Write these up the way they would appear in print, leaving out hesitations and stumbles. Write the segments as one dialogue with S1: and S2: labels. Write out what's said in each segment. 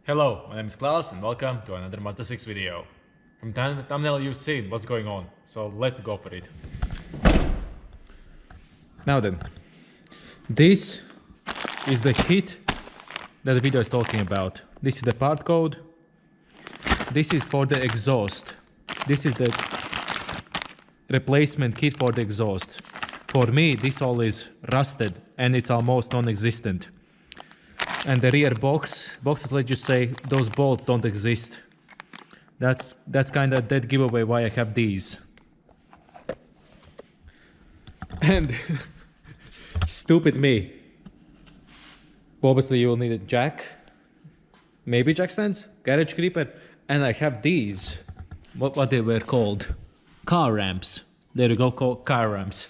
S1: Hello, my name is Klavs and welcome to another Mazda 6 video. From thumbnail you've seen what's going on, so let's go for it. Now then, this is the kit that the video is talking about. This is the part code. This is for the exhaust. This is the replacement kit for the exhaust. For me, this all is rusted and it's almost non-existent. And the rear boxes, let's just say, those bolts don't exist. That's kind of dead giveaway why I have these. And stupid me. Obviously you will need a jack, maybe jack stands, garage creeper, and I have these, what they were called, car ramps. There you go, called car ramps.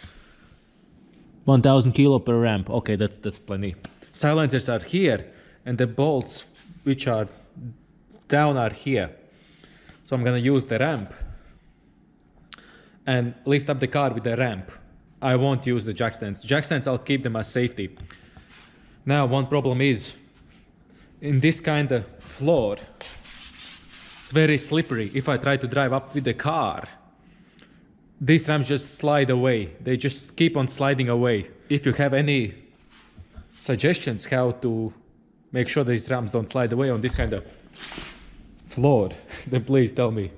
S1: 1000 kilo per ramp. Okay, that's plenty. Silencers are here, and the bolts which are down are here. So I'm gonna use the ramp and lift up the car with the ramp. I won't use the jack stands. Jack stands, I'll keep them as safety. Now, one problem is, in this kind of floor, it's very slippery. If I try to drive up with the car, these ramps just slide away. They just keep on sliding away. If you have any suggestions how to make sure these ramps don't slide away on this kind of floor, then please tell me.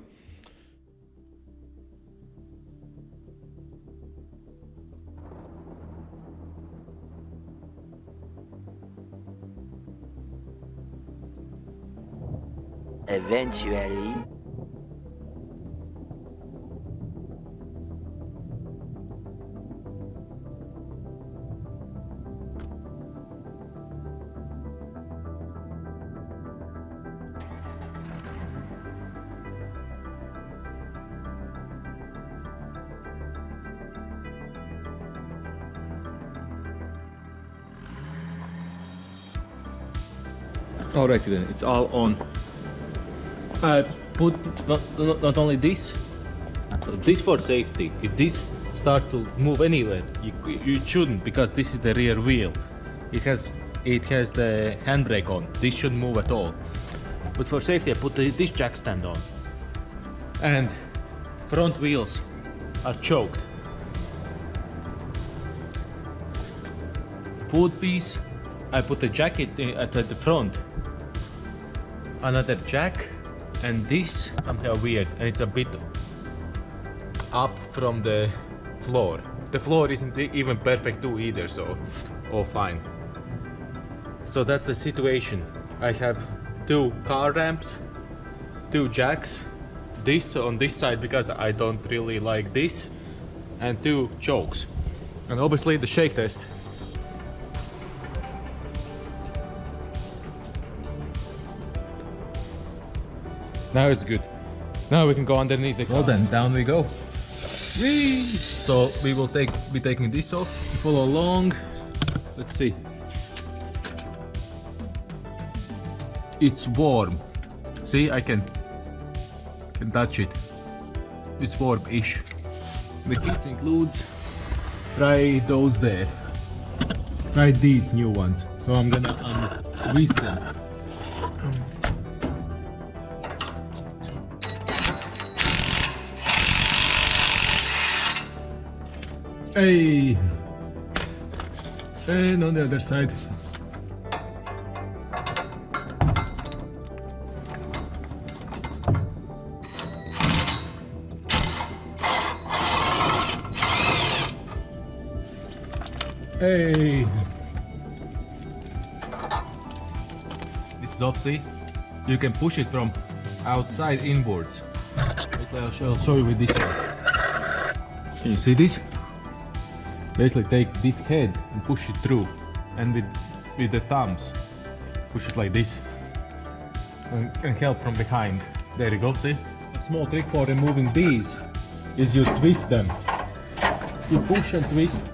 S2: Eventually.
S1: Alrighty then, it's all on. I put not only this, but this for safety. If this starts to move anywhere, you shouldn't, because this is the rear wheel. It has the handbrake on. This shouldn't move at all. But for safety, I put this jack stand on. And front wheels are choked. Boot piece, I put the jacket at the front. Another jack, and this somehow weird, and it's a bit up from the floor. The floor isn't even perfect too either, so all fine. So that's the situation. I have two car ramps, two jacks, this on this side because I don't really like this, and two chokes. And obviously the shake test. Now it's good. Now we can go underneath the car. Well then, down we go. Whee! So we will be taking this off. Follow along. Let's see. It's warm. See, I can touch it. It's warm-ish. The kit includes, try those there. Try these new ones. So I'm gonna unwrist them. Hey! And on the other side. Hey! This is off, see? You can push it from outside inwards. I'll show you with this one. Can you see this? Basically take this head and push it through, and with the thumbs push it like this and help from behind. There you go, see? A small trick for removing these is you twist them. You push and twist.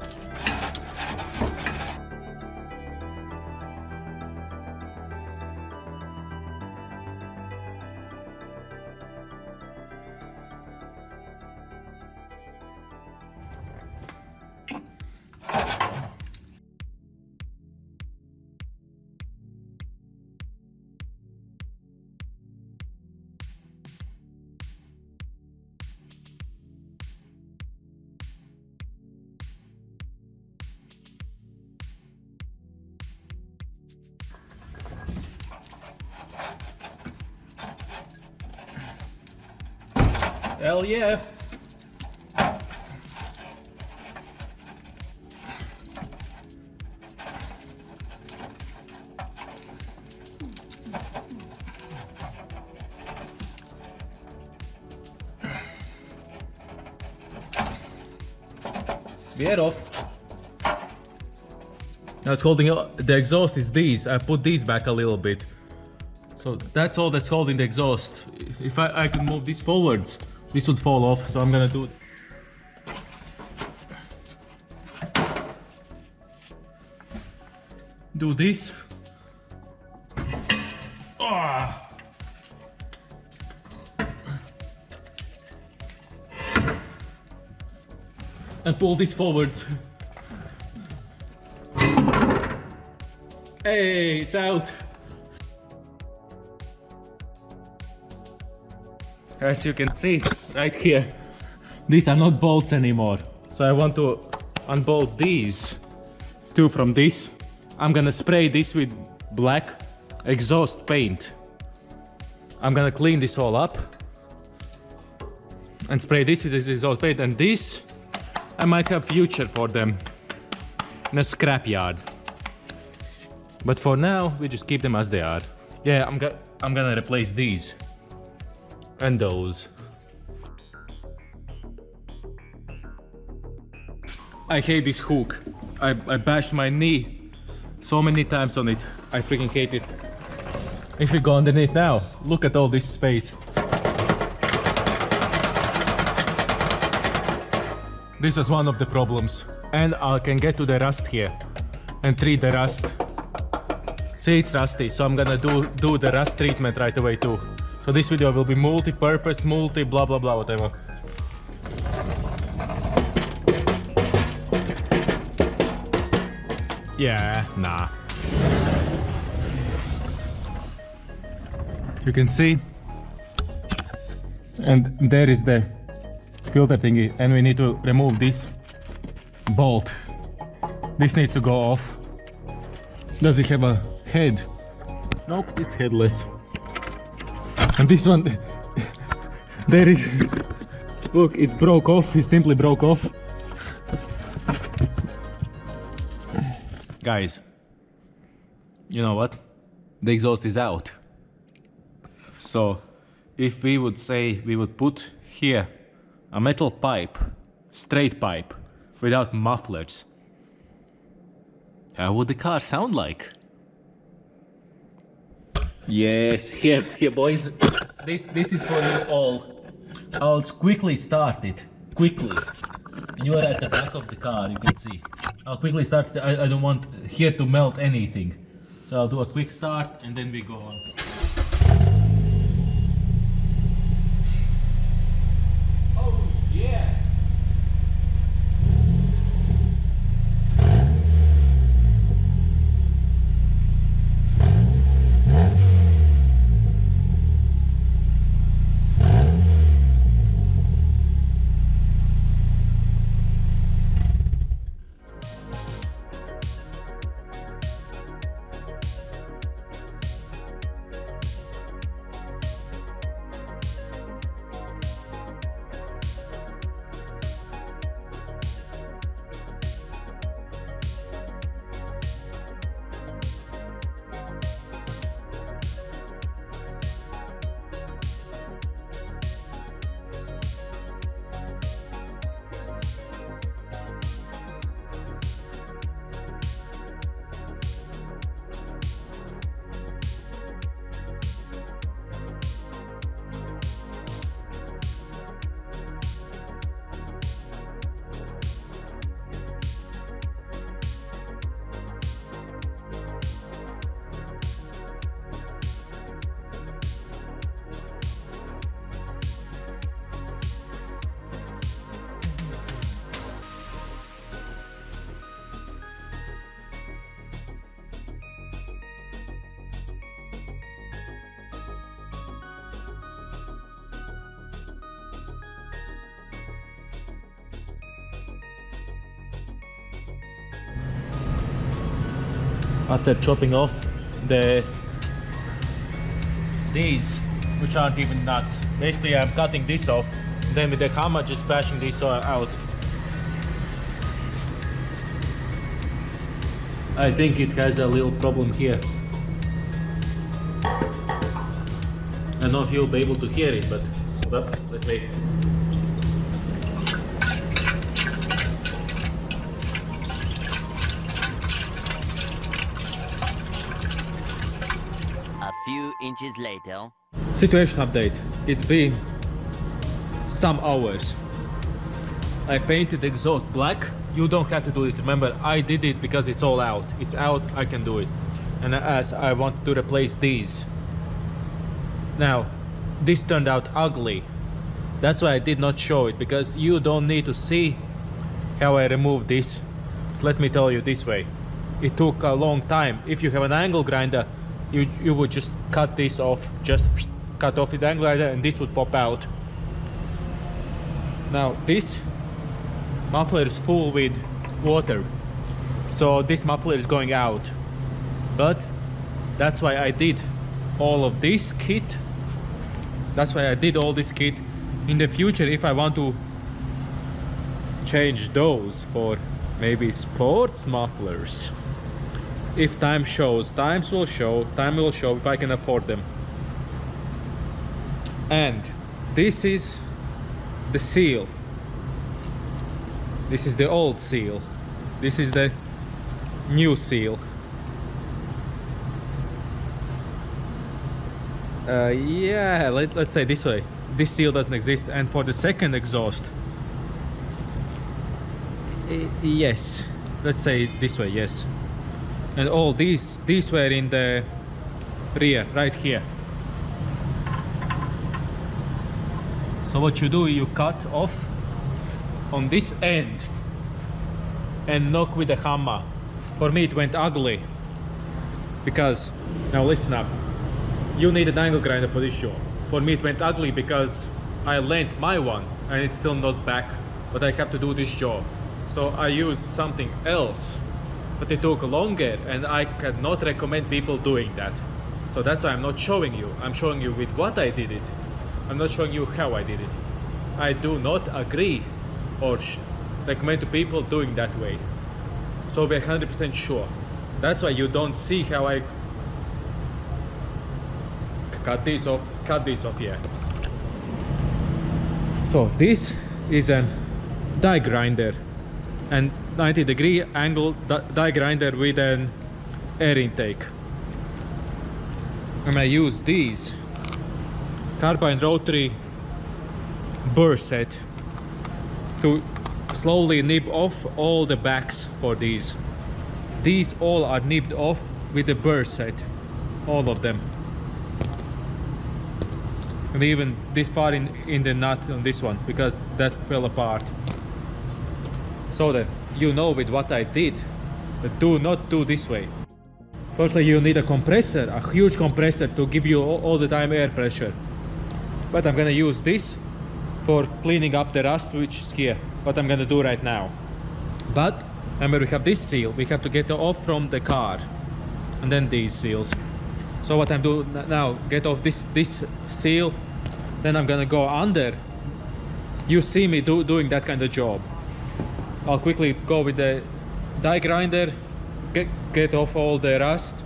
S1: Hell yeah! Get off. Now it's holding the exhaust is these. I put these back a little bit. So that's all that's holding the exhaust. If I could move this forwards, this would fall off. So I'm gonna do this. Ah. And pull this forwards. Hey, it's out. As you can see right here, these are not bolts anymore. So I want to unbolt these two from this. I'm gonna spray this with black exhaust paint. I'm gonna clean this all up and spray this with this exhaust paint, and this I might have future for them in a scrapyard. But for now, we just keep them as they are. Yeah, I'm gonna replace these and those. I hate this hook. I bashed my knee so many times on it. I freaking hate it. If we go underneath now, look at all this space. This was one of the problems. And I can get to the rust here and treat the rust. See, it's rusty, so I'm gonna do the rust treatment right away too. So this video will be multi-purpose, blah blah blah, whatever. Yeah, nah. You can see, and there is the filter thingy, and we need to remove this bolt. This needs to go off. Does it have a head? Nope, it's headless. And this one, there is, look, it broke off, it simply broke off. Guys, you know what? The exhaust is out. So, if we would say we would put here a metal pipe, straight pipe, without mufflers, how would the car sound like? Yes, here boys. This is for you all. I'll quickly start it. Quickly. You are at the back of the car, you can see. I'll quickly start it. I don't want here to melt anything. So I'll do a quick start and then we go on. Oh yeah! After chopping off these, which aren't even nuts. Basically I'm cutting this off, Then with the hammer, just bashing this out. I think it has a little problem here. I don't know if you'll be able to hear it, but let me.
S2: A few inches later.
S1: Situation update. It's been some hours. I painted the exhaust black. You don't have to do this. Remember, I did it because it's all out. It's out, I can do it. And as I want to replace these. Now, this turned out ugly. That's why I did not show it, because you don't need to see how I removed this. Let me tell you this way. It took a long time. If you have an angle grinder, you would just cut this off. Just cut off with the angle grinder and this would pop out. Now, this muffler is full with water. So this muffler is going out. But that's why I did all of this kit. That's why I did all this kit. In the future, if I want to change those for maybe sports mufflers, if time shows, time will show if I can afford them. And this is the seal. This is the old seal. This is the new seal. Yeah, let's say this way. This seal doesn't exist. And for the second exhaust, yes, let's say this way, yes. And all these were in the rear, right here. So what you do, you cut off on this end and knock with the hammer. For me it went ugly, because, now listen up, you need an angle grinder for this job. For me it went ugly because I lent my one and it's still not back, but I have to do this job. So I used something else, but it took longer, and I cannot recommend people doing that. So that's why I'm not showing you. I'm showing you with what I did it. I'm not showing you how I did it. I do not agree or recommend to people doing that way. So we're 100% sure. That's why you don't see how I cut this off here. So this is a die grinder, and 90-degree angle die grinder with an air intake. And I use these carbine rotary burr set to slowly nib off all the backs for these. These all are nibbed off with the burr set, all of them. And even this far in the nut on this one, because that fell apart. So that you know with what I did, but do not do this way. Firstly, you need a compressor, a huge compressor, to give you all the time air pressure. But I'm gonna use this for cleaning up the rust which is here, what I'm gonna do right now. But remember, we have this seal, we have to get it off from the car, and then these seals. So what I'm doing now, get off this seal, then I'm gonna go under. You see me doing that kind of job. I'll quickly go with the die grinder, get off all the rust,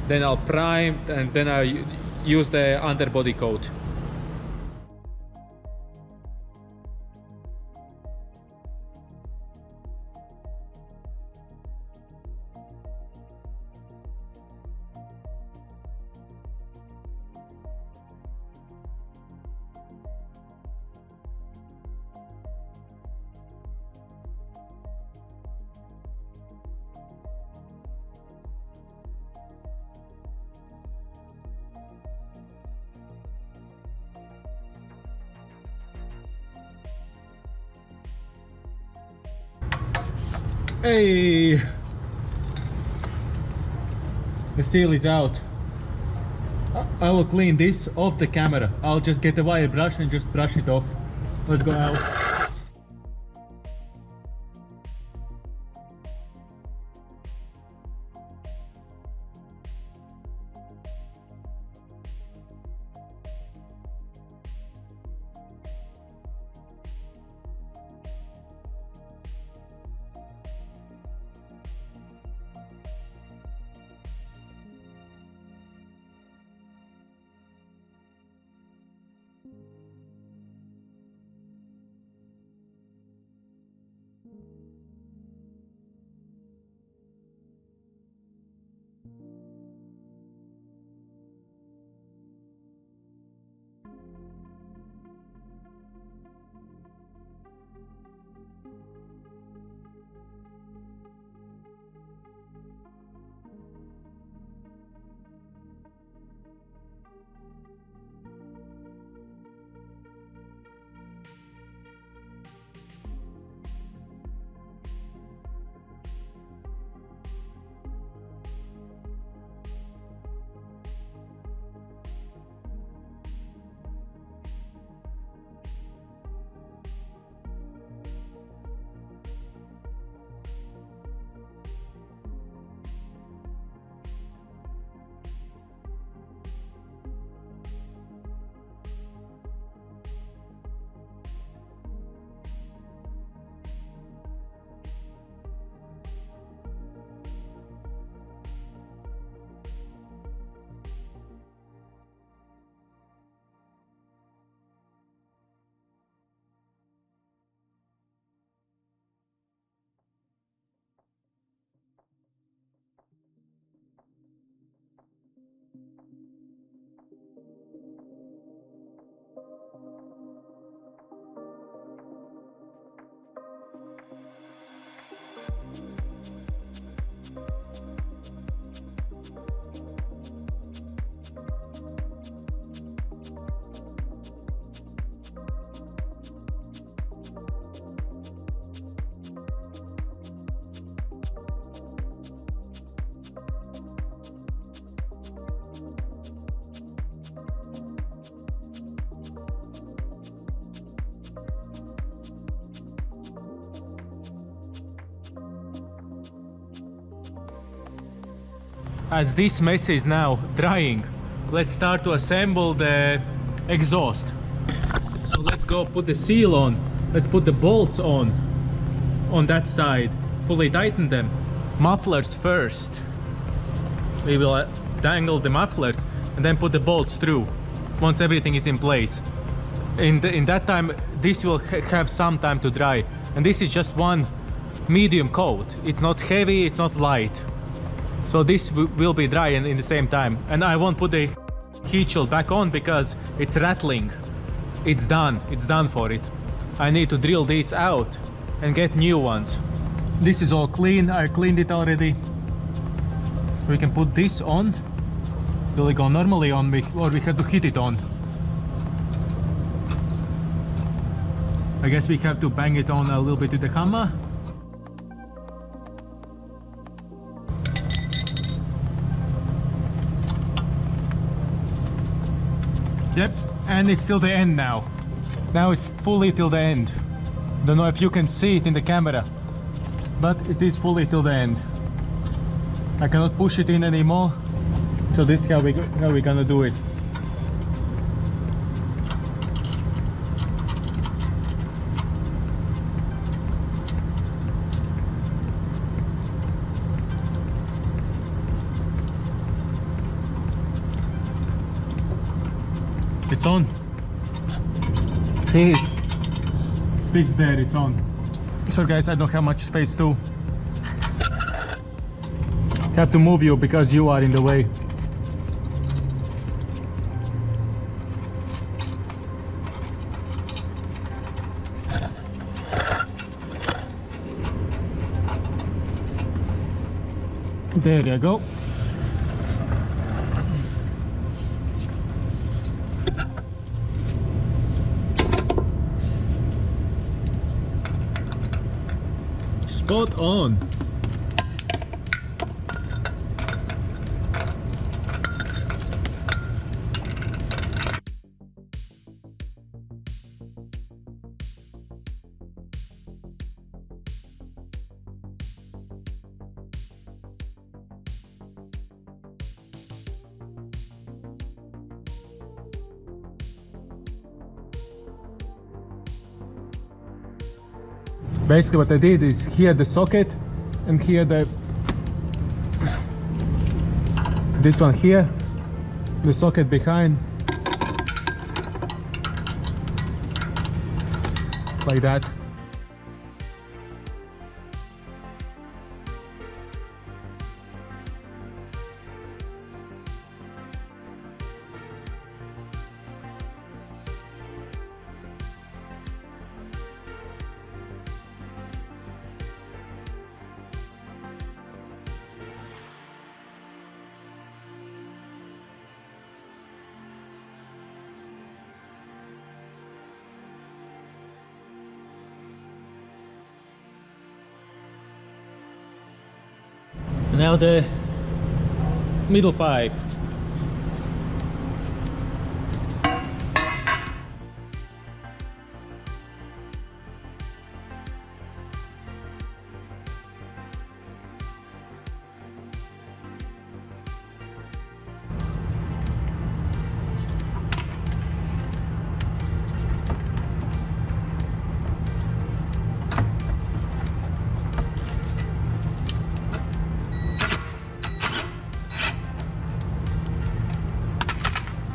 S1: then I'll prime, and then I use the underbody coat. Hey! The seal is out. I will clean this off the camera. I'll just get a wire brush and just brush it off. Let's go out. As this mess is now drying, let's start to assemble the exhaust. So let's go put the seal on. Let's put the bolts on that side. Fully tighten them. Mufflers first. We will dangle the mufflers and then put the bolts through once everything is in place. In that time, this will have some time to dry. And this is just one medium coat. It's not heavy, it's not light. So this will be dry in the same time. And I won't put the heat shield back on because it's rattling. It's done for it. I need to drill these out and get new ones. This is all clean, I cleaned it already. We can put this on. Will it go normally on me or we have to heat it on? I guess we have to bang it on a little bit with the hammer. Yep, and it's till the end now. Now it's fully till the end. Don't know if you can see it in the camera, but it is fully till the end. I cannot push it in anymore, so this is how we're gonna do it. It's on. See it? Sticks there, it's on. So guys, I don't have much space to. Have to move you because you are in the way. There you go. Spot on. Basically what I did is here the socket and here this one here, the socket behind, like that. Now the middle pipe.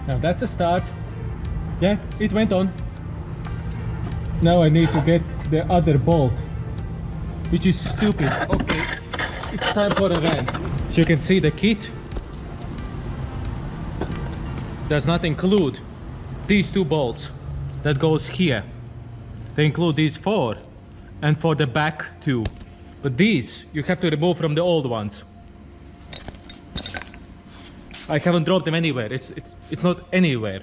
S1: Now that's a start. Yeah, it went on. Now I need to get the other bolt, which is stupid. Okay, it's time for a rant. So you can see the kit does not include these two bolts that goes here. They include these 4 and for the back 2. But these you have to remove from the old ones. I haven't dropped them anywhere. It's not anywhere.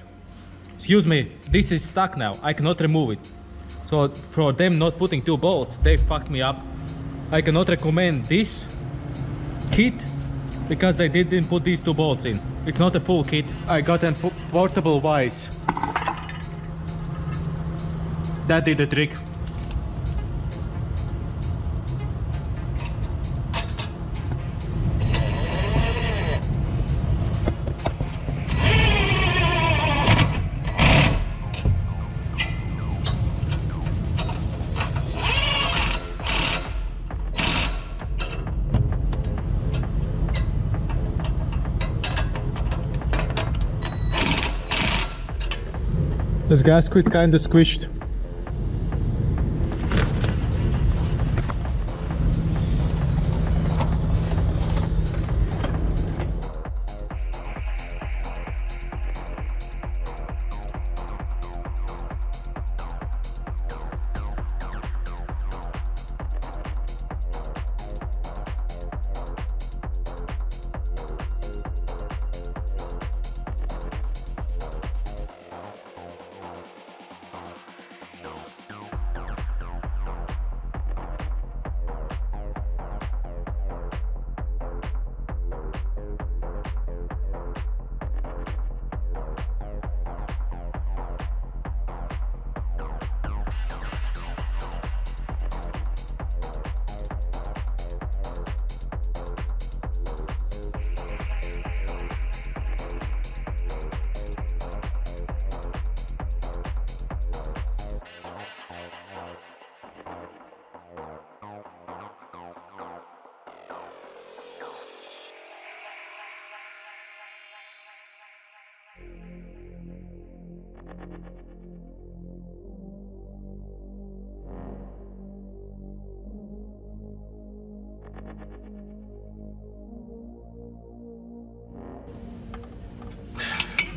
S1: Excuse me, this is stuck now. I cannot remove it. So for them not putting 2 bolts, they fucked me up. I cannot recommend this kit because they didn't put these 2 bolts in. It's not a full kit. I got a portable vise. That did the trick. This gasket kinda squished.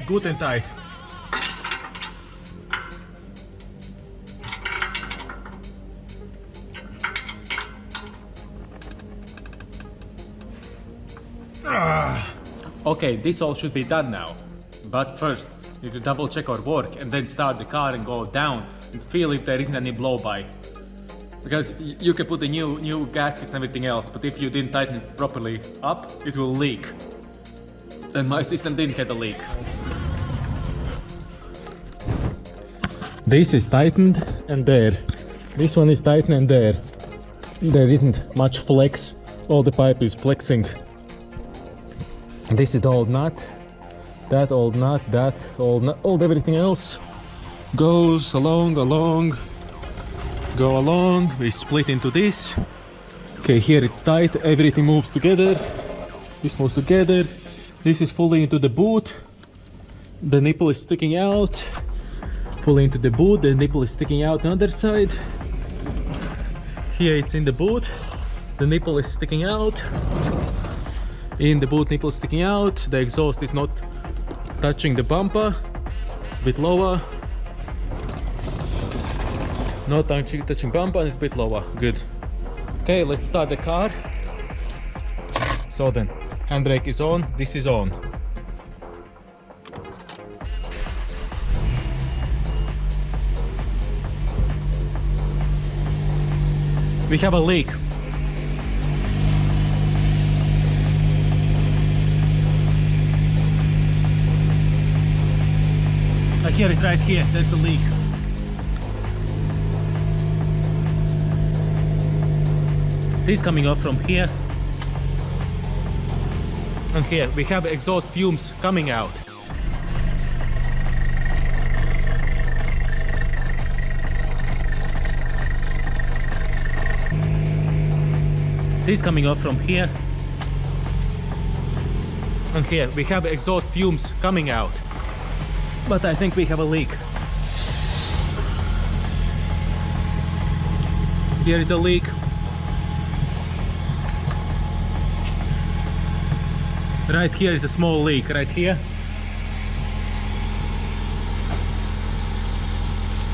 S1: Good and tight. Okay, this all should be done now. But first, you need to double check our work and then start the car and go down and feel if there isn't any blow-by. Because you can put the new gasket and everything else, but if you didn't tighten it properly up, it will leak. And my system didn't get a leak. This is tightened and there. This one is tightened and there. There isn't much flex. All the pipe is flexing. This is the old nut. That old nut, that old nut, everything else goes along, go along. We split into this. Okay, here it's tight, everything moves together. This moves together. This is fully into the boot. The nipple is sticking out. fully into the boot. The nipple is sticking out on the other side. Here it's in the boot. The nipple is sticking out. In the boot, nipple is sticking out. The exhaust is not touching the bumper. It's a bit lower. Not touching bumper, and it's a bit lower. Good. Okay, let's start the car. So then, handbrake is on. This is on. We have a leak. I hear it right here. There's a leak. This is coming off from here. And here we have exhaust fumes coming out. This is coming off from here. And here we have exhaust fumes coming out. But I think we have a leak. Here is a leak. Right here is a small leak, right here.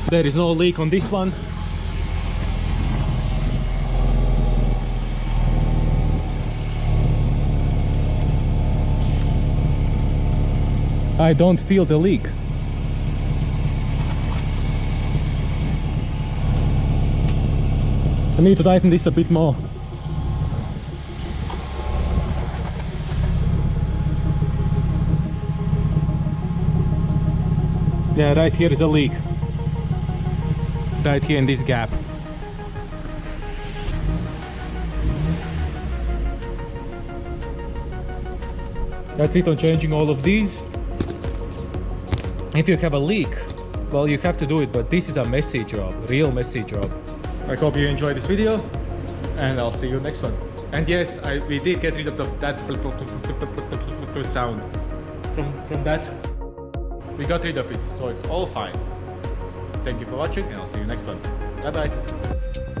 S1: There is no leak on this one. I don't feel the leak. I need to tighten this a bit more. Yeah, right here is a leak. Right here in this gap. That's it on changing all of these. If you have a leak, well, you have to do it, but this is a messy job, real messy job. I hope you enjoyed this video, and I'll see you next one. And yes, we did get rid of that sound from that. We got rid of it, so it's all fine. Thank you for watching, and I'll see you next one. Bye bye.